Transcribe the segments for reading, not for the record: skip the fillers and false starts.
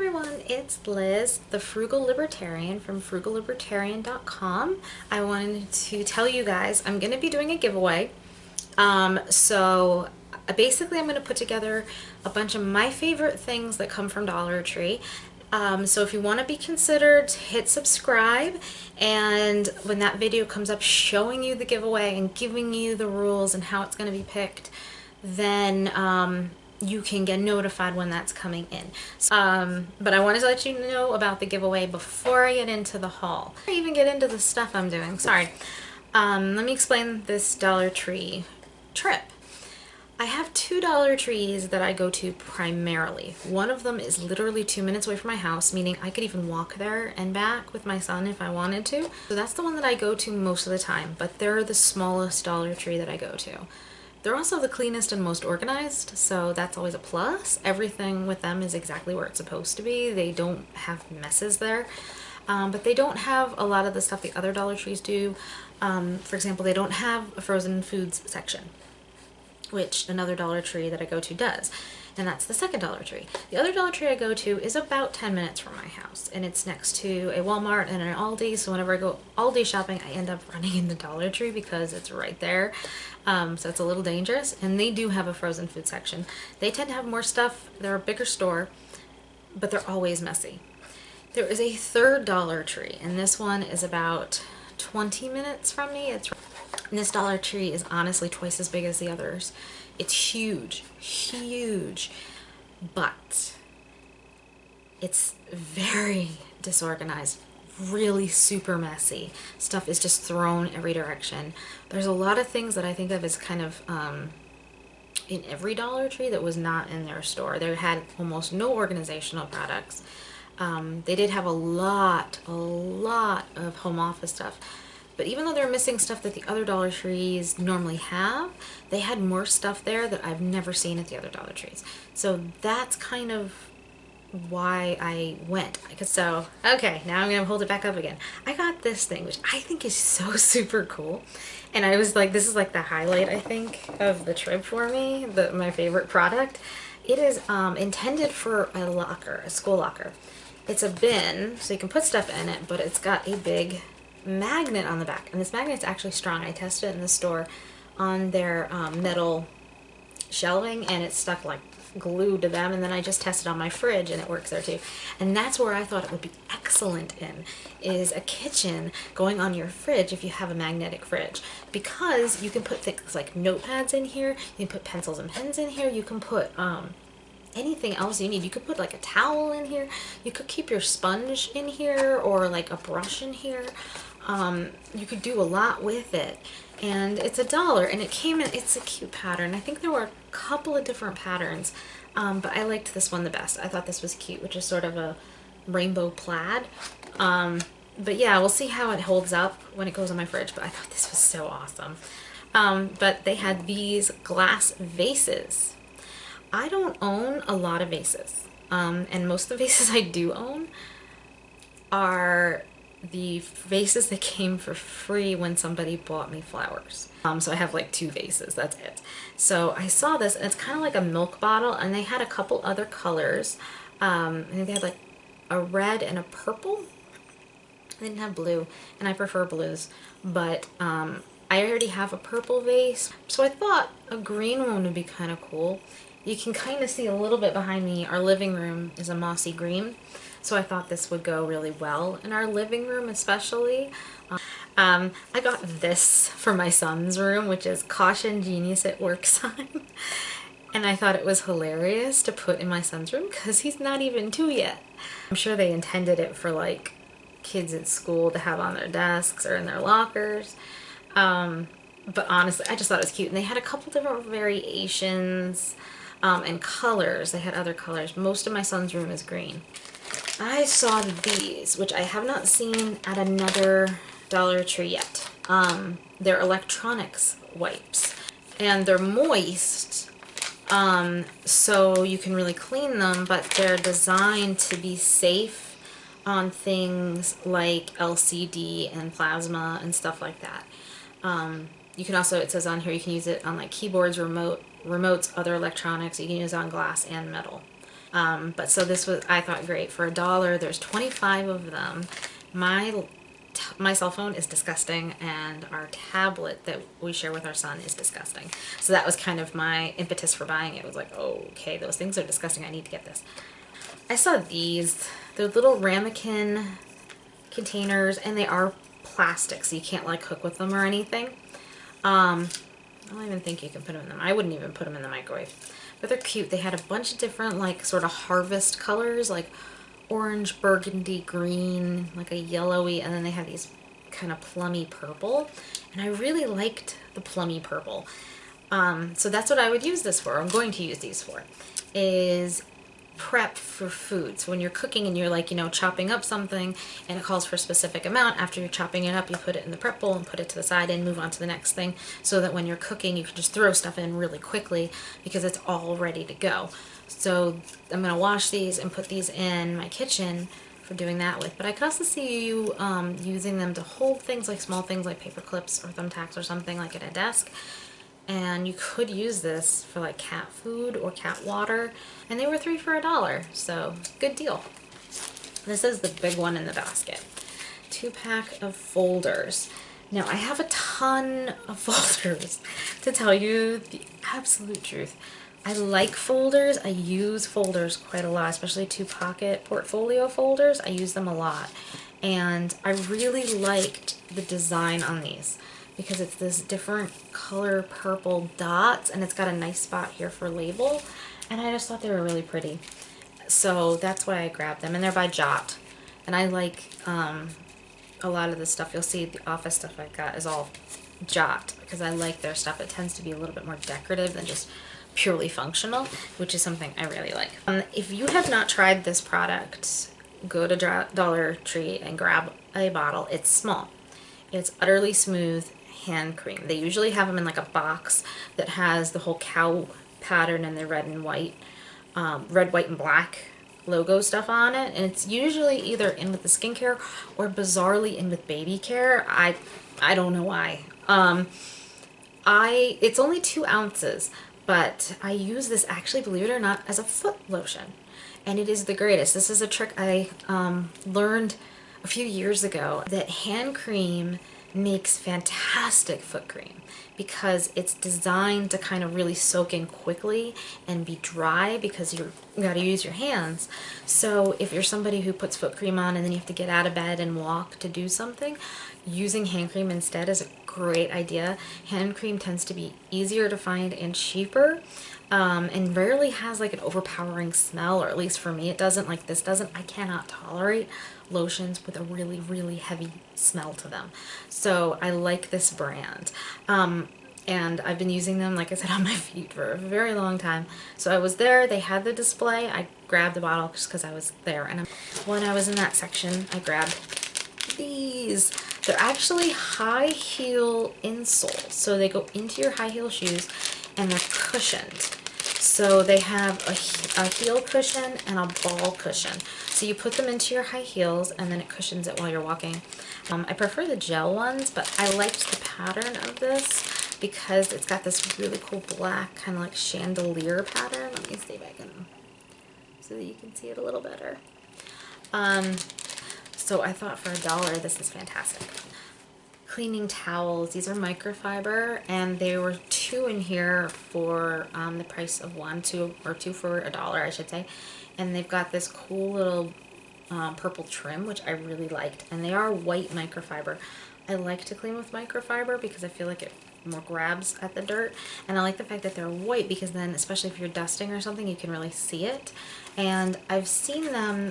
everyone, it's Liz, the Frugal Libertarian from frugallibertarian.com. I wanted to tell you guys I'm going to be doing a giveaway. Basically I'm going to put together a bunch of my favorite things that come from Dollar Tree. So if you want to be considered, hit subscribe, and when that video comes up showing you the giveaway and giving you the rules and how it's going to be picked, then you can get notified when that's coming in. But I wanted to let you know about the giveaway before I get into the haul. Before I even get into the stuff I'm doing, sorry. Let me explain this Dollar Tree trip. I have two Dollar Trees that I go to primarily. One of them is literally 2 minutes away from my house, meaning I could even walk there and back with my son if I wanted to. So that's the one that I go to most of the time, but they're the smallest Dollar Tree that I go to. They're also the cleanest and most organized, so that's always a plus. Everything with them is exactly where it's supposed to be. They don't have messes there, but they don't have a lot of the stuff the other Dollar Trees do. For example, they don't have a frozen foods section, which another Dollar Tree that I go to does. And that's the second Dollar Tree. The other Dollar Tree I go to is about 10 minutes from my house, and it's next to a Walmart and an Aldi, so whenever I go Aldi shopping, I end up running into Dollar Tree because it's right there. So it's a little dangerous, and they do have a frozen food section. They tend to have more stuff. They're a bigger store, but they're always messy. There is a third Dollar Tree, and this one is about 20 minutes from me. And this Dollar Tree is honestly twice as big as the others. It's huge, huge, but it's very disorganized, really super messy. Stuff is just thrown every direction. There's a lot of things that I think of as kind of in every Dollar Tree that was not in their store. They had almost no organizational products. They did have a lot of home office stuff. But even though they're missing stuff that the other Dollar Trees normally have, they had more stuff there that I've never seen at the other Dollar Trees. So that's kind of why I went. So, okay, now I'm going to hold it back up again. I got this thing, which I think is so super cool. And I was like, this is like the highlight, I think, of the trip for me, my favorite product. It is intended for a locker, a school locker. It's a bin, so you can put stuff in it, but it's got a big magnet on the back, and this magnet's actually strong. I tested it in the store on their metal shelving, and it's stuck like glued to them, and then I just tested on my fridge and it works there too. And that's where I thought it would be excellent in, is a kitchen going on your fridge if you have a magnetic fridge, because you can put things like notepads in here, you can put pencils and pens in here, you can put anything else you need. You could put like a towel in here, you could keep your sponge in here, or like a brush in here. You could do a lot with it, and it's $1, and it came in, it's a cute pattern. I think there were a couple of different patterns, but I liked this one the best. I thought this was cute, which is sort of a rainbow plaid. But yeah, we'll see how it holds up when it goes on my fridge, but I thought this was so awesome. But they had these glass vases. I don't own a lot of vases, and most of the vases I do own are the vases that came for free when somebody bought me flowers. So I have like 2 vases, that's it. So I saw this, and it's kind of like a milk bottle, and they had a couple other colors. I think they had like a red and a purple. They didn't have blue, and I prefer blues, but I already have a purple vase, so I thought a green one would be kind of cool. You can kind of see a little bit behind me. Our living room is a mossy green, so I thought this would go really well in our living room especially. I got this for my son's room, which is "Caution, Genius at Work" sign. And I thought it was hilarious to put in my son's room because he's not even 2 yet. I'm sure they intended it for like kids at school to have on their desks or in their lockers. But honestly, I just thought it was cute. And they had a couple different variations and colors. They had other colors. Most of my son's room is green. I saw these, which I have not seen at another Dollar Tree yet. They're electronics wipes, and they're moist, so you can really clean them, but they're designed to be safe on things like LCD and plasma and stuff like that. You can also, it says on here, you can use it on like keyboards, remotes, other electronics. You can use it on glass and metal. But so this was, I thought, great. For $1, there's 25 of them. My cell phone is disgusting, and our tablet that we share with our son is disgusting. So that was kind of my impetus for buying it. It was like, oh, okay, those things are disgusting. I need to get this. I saw these. They're little ramekin containers, and they are plastic, so you can't like cook with them or anything. I don't even think you can put them in them. I wouldn't even put them in the microwave. But they're cute. They had a bunch of different like sort of harvest colors, like orange, burgundy, green, like a yellowy, and then they have these kind of plummy purple. And I really liked the plummy purple. So that's what I would use this for. I'm going to use these for, is prep for food. So when you're cooking and you're like, you know, chopping up something and it calls for a specific amount, after you're chopping it up, you put it in the prep bowl and put it to the side and move on to the next thing, so that when you're cooking, you can just throw stuff in really quickly because it's all ready to go. So I'm going to wash these and put these in my kitchen for doing that with. But I could also see you using them to hold things, like small things like paper clips or thumbtacks or something, like at a desk. And you could use this for like cat food or cat water, and they were 3 for $1, so good deal. This is the big one in the basket. 2-pack of folders. Now I have a ton of folders, to tell you the absolute truth. I like folders. I use folders quite a lot, especially 2-pocket portfolio folders. I use them a lot, and I really liked the design on these, because it's this different color purple dots, and it's got a nice spot here for label, and I just thought they were really pretty. So that's why I grabbed them, and they're by Jot. And I like a lot of the stuff. You'll see the office stuff I got is all Jot, because I like their stuff. It tends to be a little bit more decorative than just purely functional, which is something I really like. If you have not tried this product, go to Dollar Tree and grab a bottle. It's small. It's utterly smooth hand cream. They usually have them in like a box that has the whole cow pattern and the red and white, red, white, and black logo stuff on it. And it's usually either in with the skincare or bizarrely in with baby care. I don't know why. It's only 2 ounces, but I use this, actually, believe it or not, as a foot lotion. And it is the greatest. This is a trick I learned a few years ago, that hand cream makes fantastic foot cream because it's designed to kind of really soak in quickly and be dry, because you got to use your hands. So if you're somebody who puts foot cream on and then you have to get out of bed and walk to do something, using hand cream instead is a great idea. Hand cream tends to be easier to find and cheaper, and rarely has like an overpowering smell, or at least for me it doesn't. Like this doesn't. I cannot tolerate lotions with a really, really heavy smell to them. So I like this brand. And I've been using them, like I said, on my feet for a very long time. So I was there, they had the display, I grabbed the bottle just because I was there. And when I was in that section, I grabbed these. They're actually high heel insoles. So they go into your high heel shoes, and they're cushioned. So they have a heel cushion and a ball cushion. So you put them into your high heels, and then it cushions it while you're walking. I prefer the gel ones, but I liked the pattern of this because it's got this really cool black kind of like chandelier pattern. Let me see if I can, so that you can see it a little better. So I thought for $1, this is fantastic. Cleaning towels. These are microfiber, and there were 2 in here for the price of 1, 2 for $1, I should say. And they've got this cool little purple trim, which I really liked. And they are white microfiber. I like to clean with microfiber because I feel like it more grabs at the dirt. And I like the fact that they're white, because then, especially if you're dusting or something, you can really see it. And I've seen them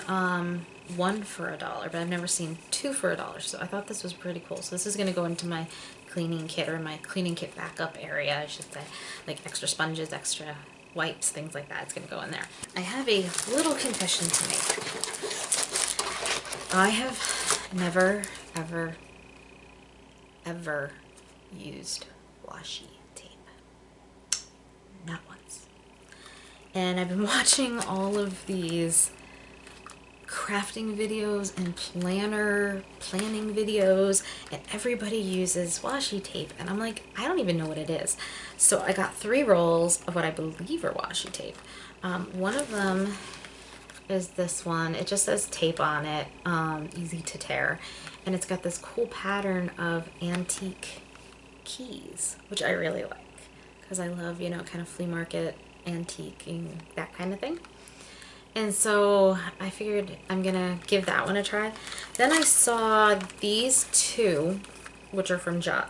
1 for $1, but I've never seen 2 for $1. So I thought this was pretty cool. So this is going to go into my cleaning kit, or my cleaning kit backup area, I should say. Like extra sponges, extra wipes, things like that. It's going to go in there. I have a little confession to make. I have never, ever, ever used washi tape. Not once. And I've been watching all of these crafting videos and planning videos, and everybody uses washi tape, and I'm like, I don't even know what it is. So I got 3 rolls of what I believe are washi tape. One of them is this one. It just says tape on it, easy to tear. And it's got this cool pattern of antique keys, which I really like because I love, you know, kind of flea market, antiquing, that kind of thing. And so I figured I'm gonna give that one a try. Then I saw these two, which are from Jot.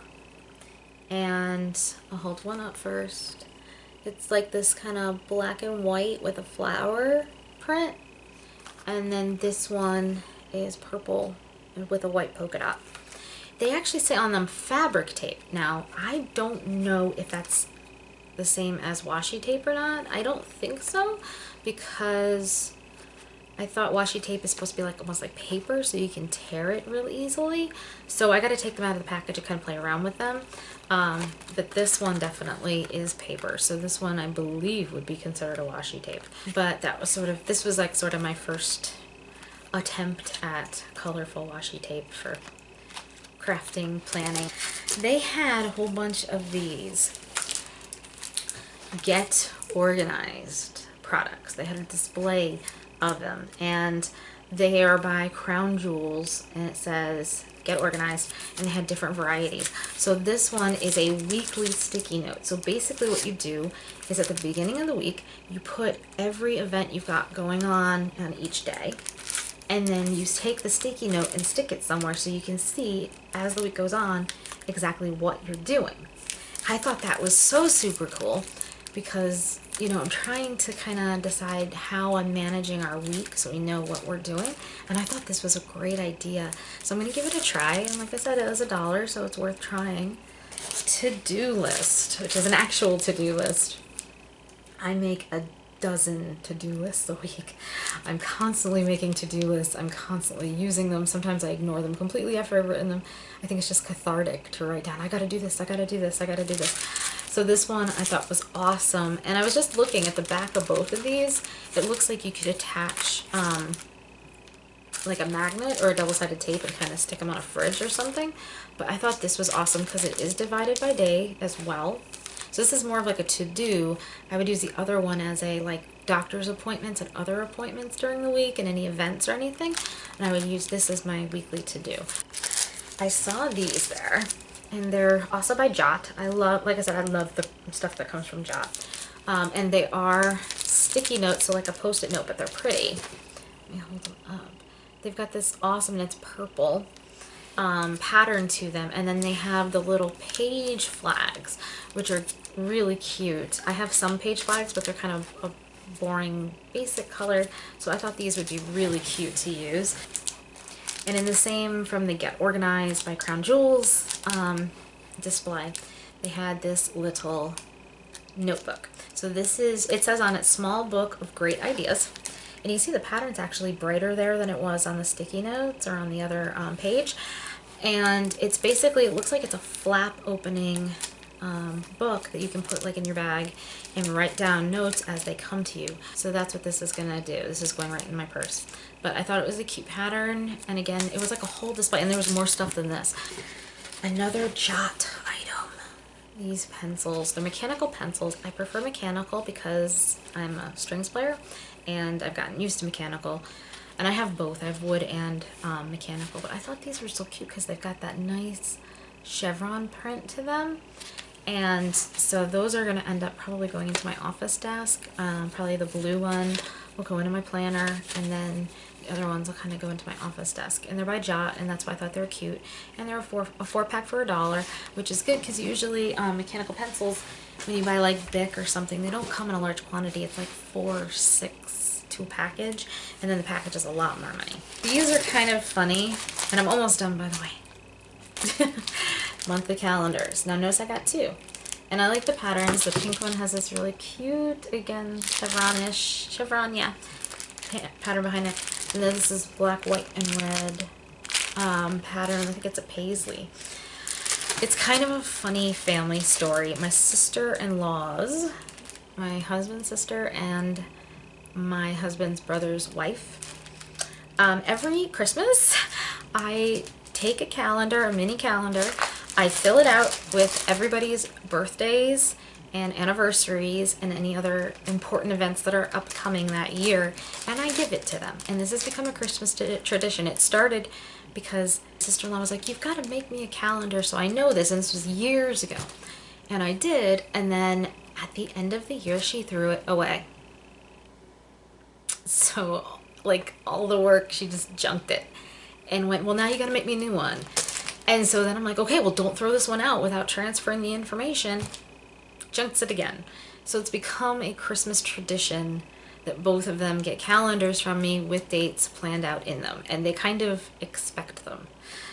And I'll hold one up first. It's like this kind of black and white with a flower print. And then this one is purple with a white polka dot. They actually say on them fabric tape. Now, I don't know if that's the same as washi tape or not. I don't think so, because I thought washi tape is supposed to be like almost like paper, so you can tear it really easily. So I got to take them out of the package and kind of play around with them. But this one definitely is paper. So this one I believe would be considered a washi tape. But that was this was like sort of my first attempt at colorful washi tape for crafting, planning. They had a whole bunch of these Get Organized products. They had a display of them, and they are by Crown Jewels, and it says Get Organized, and they had different varieties. So this one is a weekly sticky note. So basically what you do is at the beginning of the week, you put every event you've got going on each day, and then you take the sticky note and stick it somewhere so you can see as the week goes on exactly what you're doing. I thought that was so super cool because, you know, I'm trying to kind of decide how I'm managing our week so we know what we're doing, and I thought this was a great idea. So I'm going to give it a try, and like I said, it was $1, so it's worth trying. To-do list, which is an actual to-do list. I make a dozen to-do lists a week. I'm constantly making to-do lists. I'm constantly using them. Sometimes I ignore them completely after I've written them. I think it's just cathartic to write down, I gotta do this, I gotta do this, I gotta do this. So this one I thought was awesome. And I was just looking at the back of both of these. It looks like you could attach like a magnet or a double-sided tape and kind of stick them on a fridge or something. But I thought this was awesome because it is divided by day as well. So this is more of like a to-do. I would use the other one as a like doctor's appointments and other appointments during the week and any events or anything. And I would use this as my weekly to-do. I saw these there, and they're also by Jot. I love, like I said, I love the stuff that comes from Jot. And they are sticky notes, so like a Post-it note, but they're pretty. Let me hold them up. They've got this awesome, and it's purple, pattern to them, and then they have the little page flags, which are really cute. I have some page flags, but they're kind of a boring basic color, so I thought these would be really cute to use. And in the same from the Get Organized by Crown Jewels display, they had this little notebook. So this is, it says on it, small book of great ideas. And you see the pattern's actually brighter there than it was on the sticky notes or on the other page. And it's basically, it looks like it's a flap opening book that you can put like in your bag and write down notes as they come to you. So that's what this is gonna do. This is going right in my purse. But I thought it was a cute pattern, and again, it was like a whole display, and there was more stuff than this. Another Jot item. These pencils, they're mechanical pencils. I prefer mechanical because I'm a strings player, and I've gotten used to mechanical. And I have both. I have wood and mechanical, but I thought these were so cute because they've got that nice chevron print to them. And so those are going to end up probably going into my office desk. Probably the blue one will go into my planner, and then the other ones will kind of go into my office desk. And they're by Jot, and that's why I thought they were cute. And they're a four pack for $1, which is good because usually mechanical pencils, when you buy like Bic or something, they don't come in a large quantity. It's like 4 or 6 to a package, and then the package is a lot more money. These are kind of funny, and I'm almost done, by the way. Monthly calendars. Now notice I got 2. And I like the patterns. The pink one has this really cute, again, chevron, yeah, pattern behind it. And then this is black, white, and red pattern. I think it's a paisley. It's kind of a funny family story. My sister-in-laws, my husband's sister, and my husband's brother's wife, every Christmas, I take a calendar, a mini calendar, I fill it out with everybody's birthdays and anniversaries and any other important events that are upcoming that year, and I give it to them. And this has become a Christmas tradition. It started because sister-in-law was like, you've got to make me a calendar so I know this, and this was years ago. And I did, and then at the end of the year she threw it away. So like all the work, she just junked it and went, well, now you got to make me a new one. And so then I'm like, okay, well, don't throw this one out without transferring the information. Junks it again. So it's become a Christmas tradition that both of them get calendars from me with dates planned out in them, and they kind of expect them.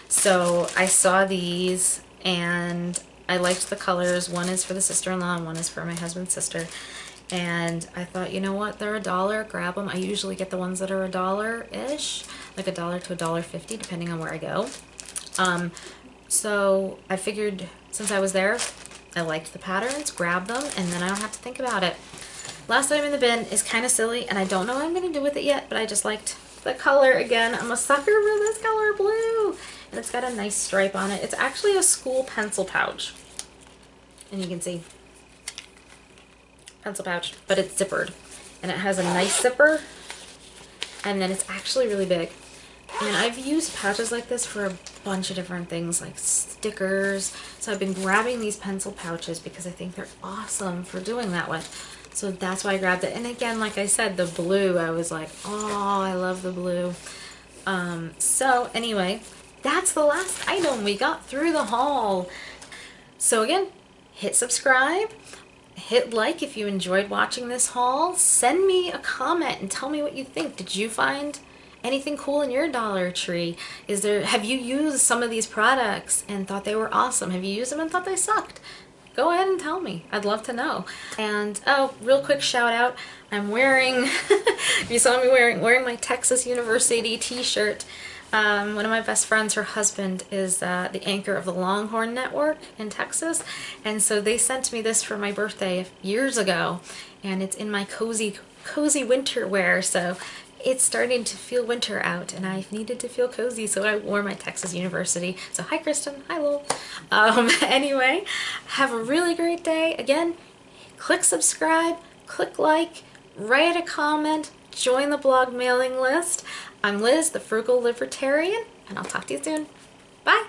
So I saw these and I liked the colors. One is for the sister-in-law and one is for my husband's sister. And I thought, you know what, they're $1, grab them. I usually get the ones that are $1-ish, like $1 to $1.50, depending on where I go. So I figured since I was there, I liked the patterns, grab them, and then I don't have to think about it. Last item in the bin is kind of silly, and I don't know what I'm going to do with it yet, but I just liked the color again. I'm a sucker for this color, blue. And it's got a nice stripe on it. It's actually a school pencil pouch. And you can see, pencil pouch, but it's zippered. And it has a nice zipper, and then it's actually really big. And I've used pouches like this for a bunch of different things, like stickers. So I've been grabbing these pencil pouches because I think they're awesome for doing that with. So that's why I grabbed it. And again, like I said, the blue, I was like, oh, I love the blue. So anyway, that's the last item. We got through the haul. So again, hit subscribe. Hit like if you enjoyed watching this haul. Send me a comment and tell me what you think. Did you find anything cool in your Dollar Tree? Have you used some of these products and thought they were awesome? Have you used them and thought they sucked? Go ahead and tell me. I'd love to know. And oh, real quick shout out. I'm wearing, you saw me wearing my Texas University t-shirt. One of my best friends, her husband is the anchor of the Longhorn Network in Texas, and so they sent me this for my birthday years ago, and it's in my cozy winter wear. So it's starting to feel winter out, and I needed to feel cozy, so I wore my Texas University. So hi Kristen, hi Lowell. Anyway, have a really great day. Again, click subscribe, click like, write a comment, join the blog mailing list. I'm Liz, the Frugal Libertarian, and I'll talk to you soon. Bye!